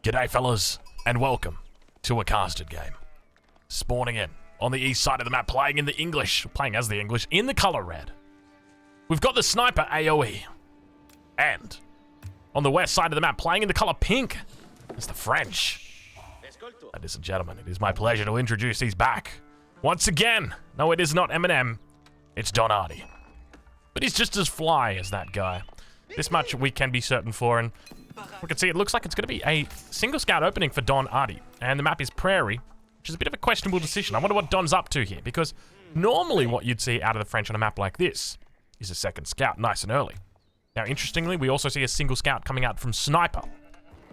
G'day fellas, and welcome to a casted game. Spawning in on the east side of the map, playing as the English, in the colour red. We've got the sniper AoE. And on the west side of the map, playing in the colour pink, it's the French. Ladies and gentlemen, it is my pleasure to introduce these back. Once again, no, it is not Eminem, it's Don Hardy. But he's just as fly as that guy. This much we can be certain for, and we can see it looks like it's going to be a single scout opening for Don Hardy. And the map is Prairie, which is a bit of a questionable decision. I wonder what Don's up to here, because normally what you'd see out of the French on a map like this is a second scout, nice and early. Now, interestingly, we also see a single scout coming out from Sniper.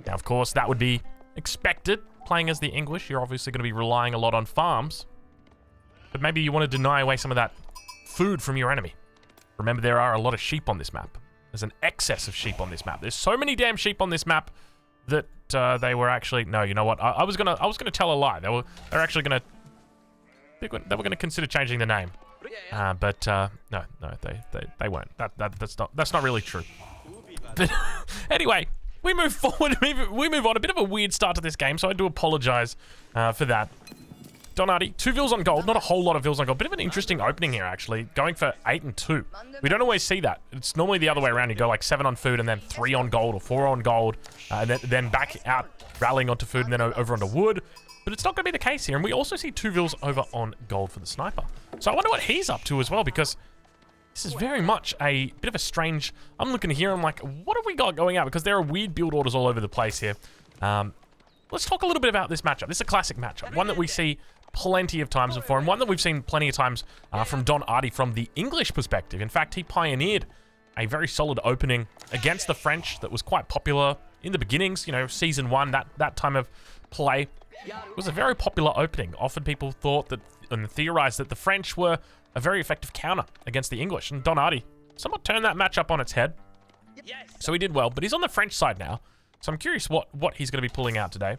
Now, of course, that would be expected. Playing as the English, you're obviously going to be relying a lot on farms. But maybe you want to deny away some of that food from your enemy. Remember, there are a lot of sheep on this map. There's an excess of sheep on this map. There's so many damn sheep on this map that they were actually... No, you know what? I was gonna tell a lie. They're actually gonna... They were gonna consider changing the name. But no, they won't. That's not really true. But anyway, we move forward. We move on. A bit of a weird start to this game, so I do apologize for that. Don Hardy, 2 vills on gold, not a whole lot of vills on gold. Bit of an interesting opening here, actually. Going for 8 and 2. We don't always see that. It's normally the other way around. You go like 7 on food and then 3 on gold or 4 on gold. And then back out, rallying onto food and then over onto wood. But it's not going to be the case here. And we also see 2 vills over on gold for the sniper. So I wonder what he's up to as well, because this is very much a bit of a strange... I'm looking here, I'm like, what have we got going out? Because there are weird build orders all over the place here. Let's talk a little bit about this matchup. This is a classic matchup. One that we see plenty of times before, and one that we've seen plenty of times from Don Hardy from the English perspective. In fact, he pioneered a very solid opening against the French that was quite popular in the beginnings. You know, season 1, that time of play was a very popular opening. Often people thought that and theorized that the French were a very effective counter against the English, and Don Hardy somewhat turned that matchup on its head. So he did well, but he's on the French side now. So I'm curious what he's going to be pulling out today.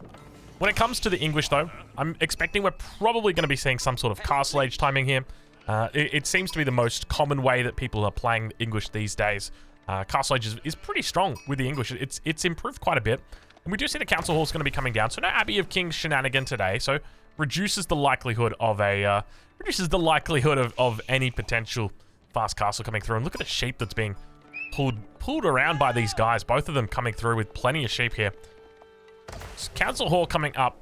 When it comes to the English, though, I'm expecting we're probably going to be seeing some sort of castle age timing here. It seems to be the most common way that people are playing English these days. Castle age is pretty strong with the English. It's improved quite a bit. And we do see the council hall is going to be coming down. So no Abbey of Kings shenanigan today. So reduces the likelihood of of any potential fast castle coming through. And look at the sheep that's being pulled around by these guys. Both of them coming through with plenty of sheep here. Council Hall coming up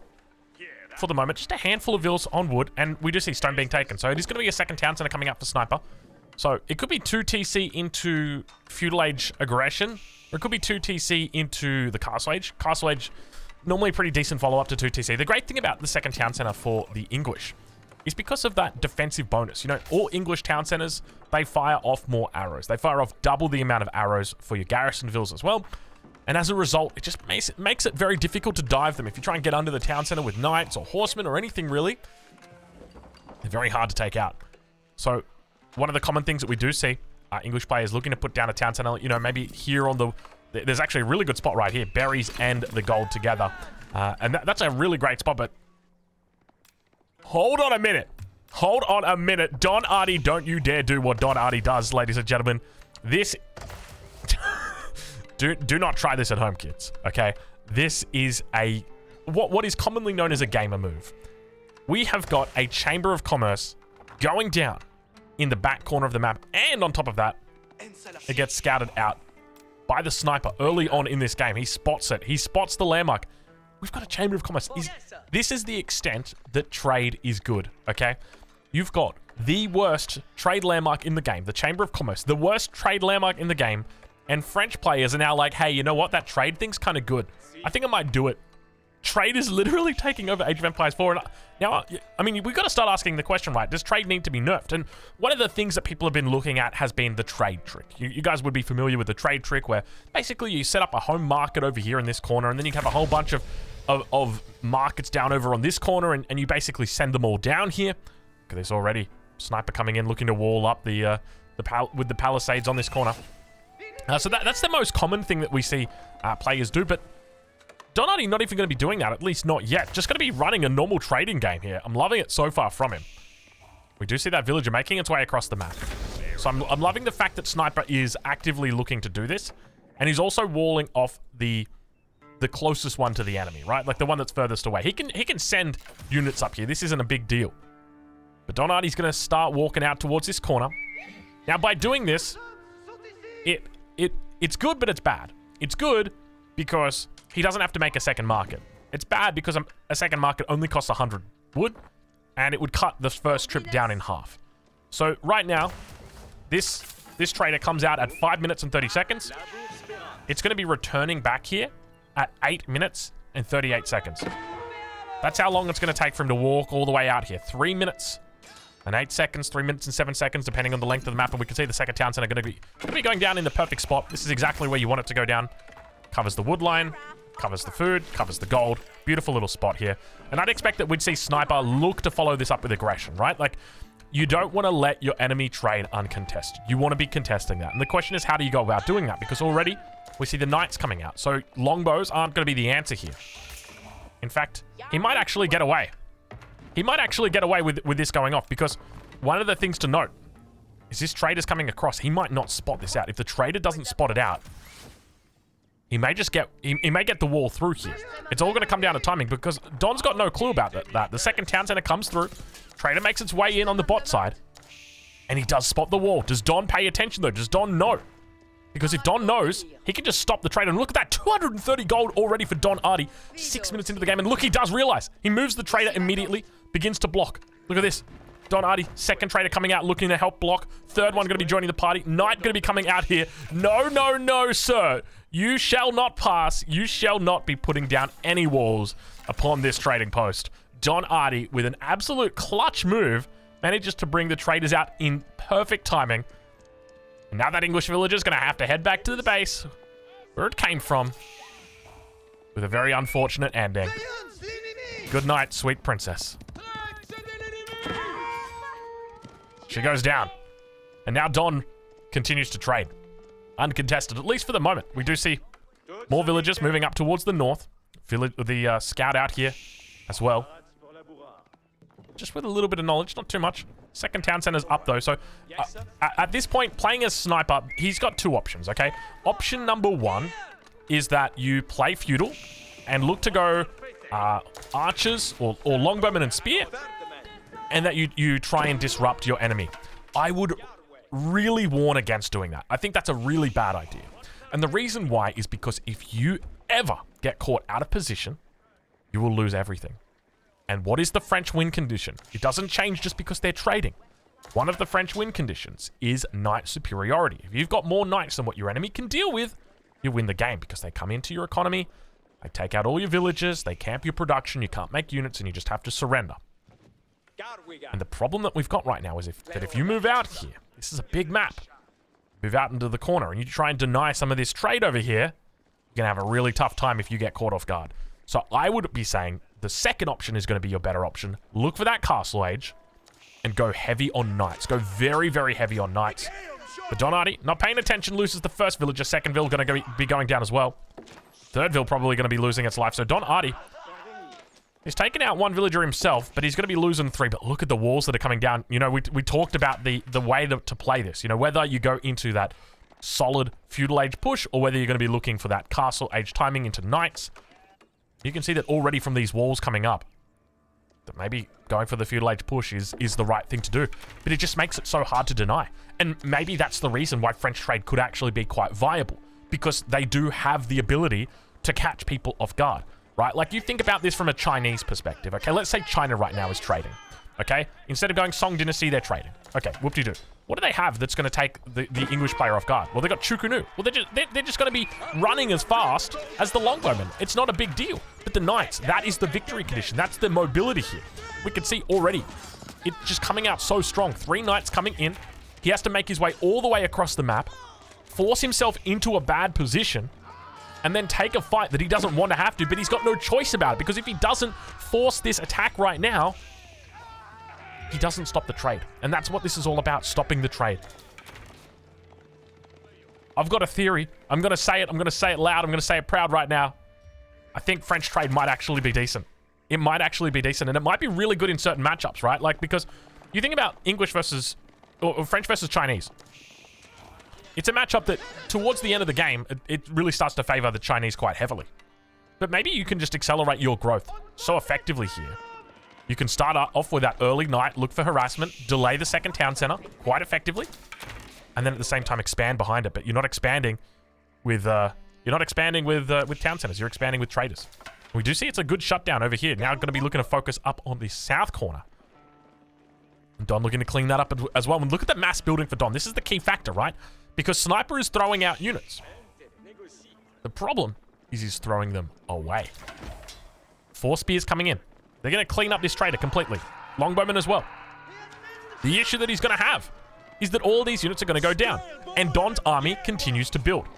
for the moment. Just a handful of vills on wood, and we do see stone being taken. So it is going to be a second town center coming up for Sniper. So it could be 2 TC into Feudal Age Aggression, or it could be 2 TC into the Castle Age. Castle Age, normally a pretty decent follow-up to 2 TC. The great thing about the second town center for the English is because of that defensive bonus. You know, all English town centers, they fire off more arrows. They fire off double the amount of arrows for your garrison vills as well. And as a result, it just makes it very difficult to dive them. If you try and get under the town center with knights or horsemen or anything really, they're very hard to take out. So one of the common things that we do see English players looking to put down a town center, you know, maybe here on the... There's actually a really good spot right here. Berries and the gold together. And that's a really great spot, but... Hold on a minute. Hold on a minute. Don Hardy, don't you dare do what Don Hardy does, ladies and gentlemen. This... Do not try this at home, kids, okay? This is what is commonly known as a gamer move. We have got a Chamber of Commerce going down in the back corner of the map, and on top of that, it gets scouted out by the sniper early on in this game. He spots it. He spots the landmark. We've got a Chamber of Commerce. This is the extent that trade is good, okay? You've got the worst trade landmark in the game, the Chamber of Commerce, the worst trade landmark in the game. And French players are now like, hey, you know what? That trade thing's kind of good. I think I might do it. Trade is literally taking over Age of Empires 4. And now, I mean, we've got to start asking the question, right? Does trade need to be nerfed? And one of the things that people have been looking at has been the trade trick. You guys would be familiar with the trade trick where basically you set up a home market over here in this corner, and then you have a whole bunch of markets down over on this corner, and you basically send them all down here. Look at this already. Sniper coming in, looking to wall up with the palisades on this corner. So that's the most common thing that we see players do, but Don Hardy not even going to be doing that, at least not yet. Just going to be running a normal trading game here. I'm loving it so far from him. We do see that villager making its way across the map. So I'm loving the fact that Sniper is actively looking to do this, and he's also walling off the the closest one to the enemy, right? Like the one that's furthest away. He can send units up here. This isn't a big deal. But Don Artie's going to start walking out towards this corner. Now, by doing this, it's good, but it's bad. It's good because he doesn't have to make a second market. It's bad because a second market only costs 100 wood, and it would cut the first trip down in half. So right now, this trader comes out at 5 minutes and 30 seconds. It's going to be returning back here at 8 minutes and 38 seconds. That's how long it's going to take for him to walk all the way out here. 3 minutes and 8 seconds, 3 minutes and 7 seconds, depending on the length of the map. And we can see the second town center going to be going down in the perfect spot. This is exactly where you want it to go down. Covers the wood line, covers the food, covers the gold. Beautiful little spot here. And I'd expect that we'd see Sniper look to follow this up with aggression, right? Like, you don't want to let your enemy trade uncontested. You want to be contesting that. And the question is, how do you go about doing that? Because already we see the knights coming out. So longbows aren't going to be the answer here. In fact, he might actually get away. He might actually get away with this going off, because one of the things to note is this trader's coming across. He might not spot this out. If the trader doesn't spot it out, he may just get he may get the wall through here. It's all going to come down to timing, because Don's got no clue about that. The second town center comes through. Trader makes its way in on the bot side, and he does spot the wall. Does Don pay attention though? Does Don know? Because if Don knows, he can just stop the trade. And look at that, 230 gold already for Don Artie. 6 minutes into the game, and look, he does realize. He moves the trader immediately, begins to block. Look at this. Don Artie, second trader coming out looking to help block. Third one going to be joining the party. Knight going to be coming out here. No, no, no, sir. You shall not pass. You shall not be putting down any walls upon this trading post. Don Artie, with an absolute clutch move, manages to bring the traders out in perfect timing. And now that English villager is going to have to head back to the base where it came from, with a very unfortunate ending. Good night, sweet princess. She goes down. And now Don continues to trade. Uncontested, at least for the moment. We do see more villagers moving up towards the north. The scout out here as well. Just with a little bit of knowledge, not too much. Second town center's up though, so at this point, playing as Sniper, he's got two options, okay? Option number one is that you play feudal and look to go archers or longbowmen and spear, and that you try and disrupt your enemy. I would really warn against doing that. I think that's a really bad idea. And the reason why is because if you ever get caught out of position, you will lose everything. And what is the French win condition? It doesn't change just because they're trading. One of the French win conditions is knight superiority. If you've got more knights than what your enemy can deal with, you win the game, because they come into your economy, they take out all your villages, they camp your production, you can't make units, and you just have to surrender. And the problem that we've got right now is that if you move out here, this is a big map, move out into the corner, and you try and deny some of this trade over here, you're going to have a really tough time if you get caught off guard. So I would be saying the second option is going to be your better option. Look for that castle age and go heavy on knights. Go very, very heavy on knights. But Don Artie, not paying attention, loses the first villager. Second vill going to be going down as well. Third vill probably going to be losing its life. So Don Artie, he's taken out one villager himself, but he's going to be losing three. But look at the walls that are coming down. You know, we talked about the way to play this. You know, whether you go into that solid feudal age push or whether you're going to be looking for that castle age timing into knights. You can see that already from these walls coming up, that maybe going for the feudal age push is the right thing to do. But it just makes it so hard to deny. And maybe that's the reason why French trade could actually be quite viable, because they do have the ability to catch people off guard, right? Like, you think about this from a Chinese perspective, okay? Let's say China right now is trading, okay? Instead of going Song Dynasty, they're trading. Okay, whoop-de-doo. What do they have that's going to take the English player off guard? Well, they got Chukunu. Well, they're just going to be running as fast as the longbowmen. It's not a big deal. But the knights, that is the victory condition. That's the mobility here. We can see already it just coming out so strong. 3 knights coming in. He has to make his way all the way across the map, force himself into a bad position, and then take a fight that he doesn't want to have to, but he's got no choice about it, because if he doesn't force this attack right now, he doesn't stop the trade. And that's what this is all about, stopping the trade. I've got a theory. I'm going to say it. I'm going to say it loud. I'm going to say it proud right now. I think French trade might actually be decent. It might actually be decent, and it might be really good in certain matchups, right? Like, because you think about English versus, or French versus Chinese. It's a matchup that, towards the end of the game, it really starts to favor the Chinese quite heavily. But maybe you can just accelerate your growth so effectively here. You can start off with that early knight, look for harassment, delay the second town center quite effectively, and then at the same time expand behind it. But you're not expanding with town centers. You're expanding with traders. We do see it's a good shutdown over here. Now going to be looking to focus up on the south corner. And Don looking to clean that up as well. And look at the mass building for Don. This is the key factor, right? Because Sniper is throwing out units. The problem is he's throwing them away. 4 spears coming in. They're going to clean up this trader completely. Longbowman as well. The issue that he's going to have is that all these units are going to go down. And Don's army continues to build.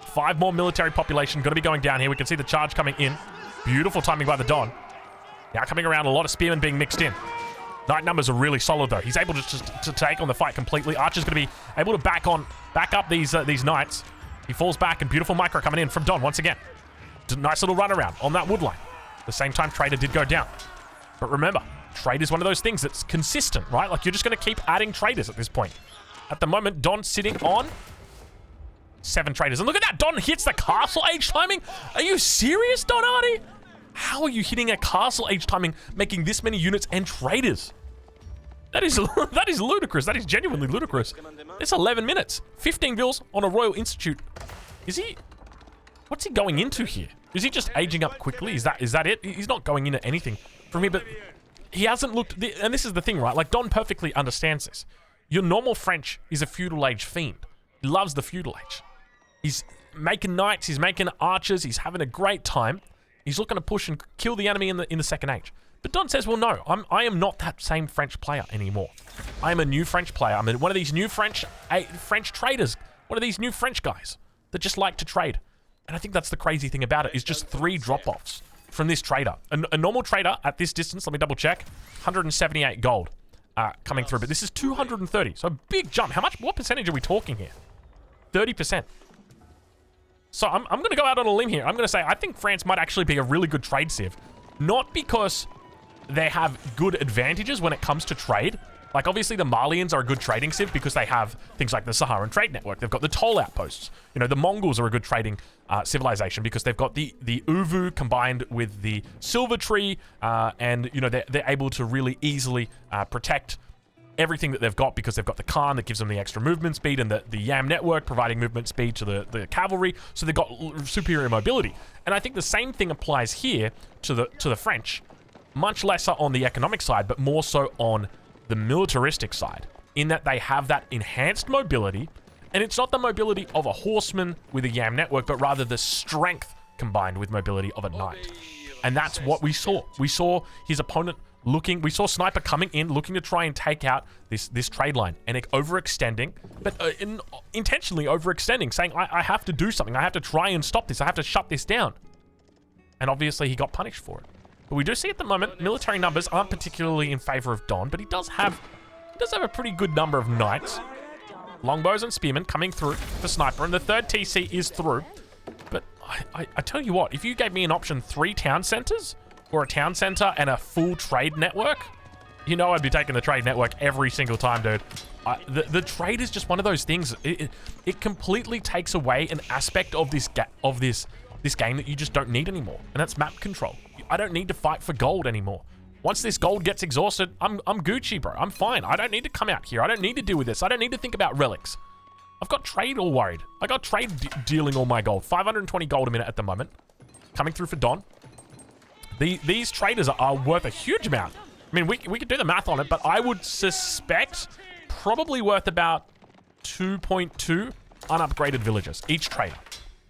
5 more military population going to be going down here. We can see the charge coming in. Beautiful timing by the Don. Now coming around, a lot of spearmen being mixed in. Knight numbers are really solid though. He's able to take on the fight completely. Archer's going to be able to back up these knights. He falls back, and beautiful micro coming in from Don once again. Nice little run around on that wood line. At the same time, Trader did go down. But remember, trade is one of those things that's consistent, right? Like, you're just going to keep adding traders at this point. At the moment, Don's sitting on 7 traders. And look at that, Don hits the castle age timing. Are you serious, Don Hardy? How are you hitting a castle age timing, making this many units and traders? That is ludicrous. That is genuinely ludicrous. It's 11 minutes. 15 bills on a Royal Institute. Is he... What's he going into here? Is he just aging up quickly? Is that it? He's not going into anything from here, but he hasn't looked... And this is the thing, right? Like, Don perfectly understands this. Your normal French is a feudal age fiend. He loves the feudal age. He's making knights. He's making archers. He's having a great time. He's looking to push and kill the enemy in the second age. But Don says, well, no, I am not that same French player anymore. I am a new French player. I'm one of these new French traders. One of these new French guys that just like to trade. And I think that's the crazy thing about it, is just 3 drop-offs from this trader. A normal trader at this distance, let me double check, 178 gold coming through. But this is 230, so a big jump. What percentage are we talking here? 30%. So I'm going to go out on a limb here. I'm going to say I think France might actually be a really good trade civ. Not because they have good advantages when it comes to trade. Like, obviously, the Malians are a good trading civ because they have things like the Saharan Trade Network. They've got the toll outposts. You know, the Mongols are a good trading civilization because they've got the Uvu combined with the Silver Tree, and, you know, they're able to really easily protect everything that they've got because they've got the Khan that gives them the extra movement speed, and the Yam network providing movement speed to the cavalry, so they've got superior mobility. And I think the same thing applies here to the French, much lesser on the economic side, but more so on the militaristic side, in that they have that enhanced mobility, and it's not the mobility of a horseman with a Yam network, but rather the strength combined with mobility of a knight. And that's what we saw. We saw his opponent we saw Sniper coming in, looking to try and take out this trade line, and overextending, but intentionally overextending, saying, I have to do something. I have to try and stop this. I have to shut this down. And obviously he got punished for it. But we do see at the moment, military numbers aren't particularly in favor of Don, but he does have a pretty good number of knights. Longbows and spearmen coming through for Sniper, and the 3rd TC is through. But I tell you what, if you gave me an option 3 town centers, or a town center and a full trade network, you know I'd be taking the trade network every single time, dude. The trade is just one of those things. It completely takes away an aspect of this game that you just don't need anymore, and that's map control. I don't need to fight for gold anymore. Once this gold gets exhausted, I'm Gucci, bro. I'm fine. I don't need to come out here. I don't need to deal with this. I don't need to think about relics. I've got trade all worried. I got trade dealing all my gold. 520 gold a minute at the moment. Coming through for Don. These traders are worth a huge amount. I mean, we could do the math on it, but I would suspect probably worth about 2.2 unupgraded villages, each trader.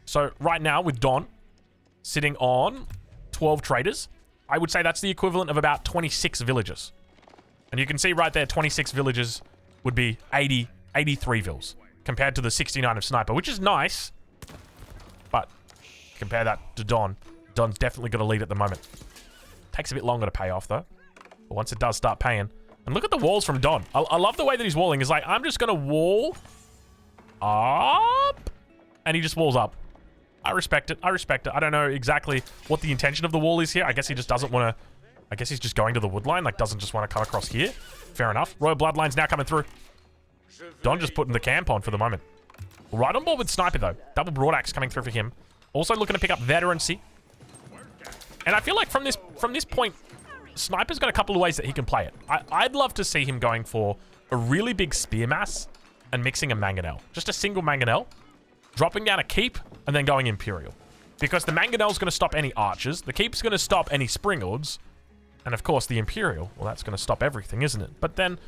So right now with Don sitting on 12 traders, I would say that's the equivalent of about 26 villages. And you can see right there, 26 villages would be 83 vills compared to the 69 of Sniper, which is nice. But compare that to Don. Don's definitely got a lead at the moment. Takes a bit longer to pay off, though. But once it does start paying. And look at the walls from Don. I love the way that he's walling. He's like, I'm just going to wall up. And he just walls up. I respect it. I respect it. I don't know exactly what the intention of the wall is here. I guess he just doesn't want to... I guess he's just going to the wood line. Like, doesn't just want to come across here. Fair enough. Royal Bloodline's now coming through. Don just putting the camp on for the moment. Right on board with Sniper, though. Double Broadaxe coming through for him. Also looking to pick up Veterancy. And I feel like from this point, Sniper's got a couple of ways that he can play it. I'd love to see him going for a really big spear mass and mixing a mangonel. Just a single mangonel, dropping down a keep, and then going Imperial. Because the mangonel's going to stop any archers, the keep's going to stop any springalds, and of course the Imperial, well, that's going to stop everything, isn't it? But then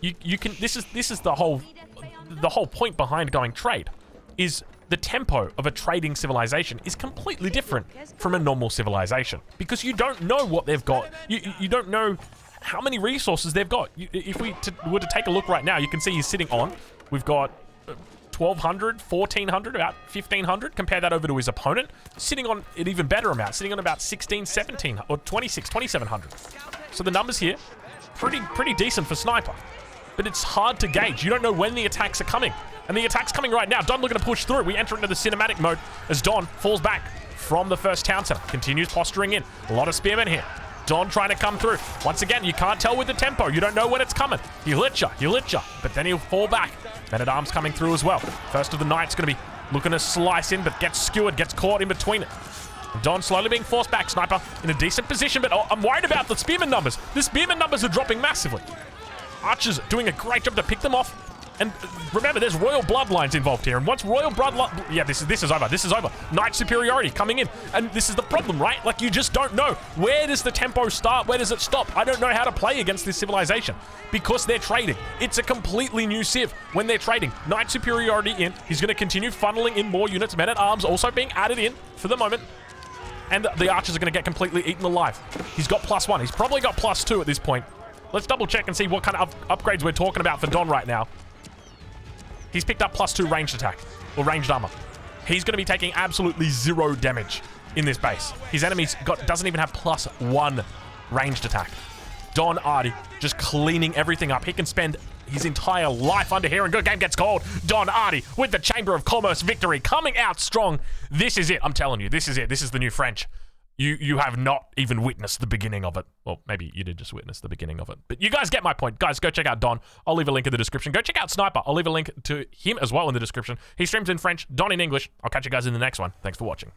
you can this is the whole point behind going trade, is the tempo of a trading civilization is completely different from a normal civilization, because you don't know what they've got. You don't know how many resources they've got. If we were to take a look right now, you can see he's sitting on, we've got 1,200, 1,400, about 1,500. Compare that over to his opponent, sitting on an even better amount, sitting on about 16, 17, or 26, 2,700. So the numbers here, pretty decent for Sniper. But it's hard to gauge. You don't know when the attacks are coming. And the attack's coming right now. Don looking to push through. We enter into the cinematic mode as Don falls back from the first town center. Continues posturing in. A lot of spearmen here. Don trying to come through. Once again, you can't tell with the tempo. You don't know when it's coming. He'll hit you, but then he'll fall back. Men-at-Arms coming through as well. First of the night's going to be looking to slice in, but gets skewered, gets caught in between it. Don slowly being forced back. Sniper in a decent position, but I'm worried about the spearman numbers. The spearman numbers are dropping massively. Archers doing a great job to pick them off. And remember, there's royal bloodlines involved here. And once royal bloodline... Yeah, this is over. This is over. Knight superiority coming in. And this is the problem, right? Like, you just don't know. Where does the tempo start? Where does it stop? I don't know how to play against this civilization because they're trading. It's a completely new civ when they're trading. Knight superiority in. He's going to continue funneling in more units. Men-at-Arms also being added in for the moment. And the archers are going to get completely eaten alive. He's got +1. He's probably got +2 at this point. Let's double check and see what kind of upgrades we're talking about for Don right now. He's picked up +2 ranged attack, or ranged armor. He's going to be taking absolutely 0 damage in this base. His enemy's doesn't even have +1 ranged attack. Don Artie just cleaning everything up. He can spend his entire life under here, and good game gets called. Don Artie with the Chamber of Commerce victory, coming out strong. This is it. I'm telling you, this is it. This is the new French. You have not even witnessed the beginning of it. Well, maybe you did just witness the beginning of it. But you guys get my point. Guys, go check out Don. I'll leave a link in the description. Go check out Sniper. I'll leave a link to him as well in the description. He streams in French, Don in English. I'll catch you guys in the next one. Thanks for watching.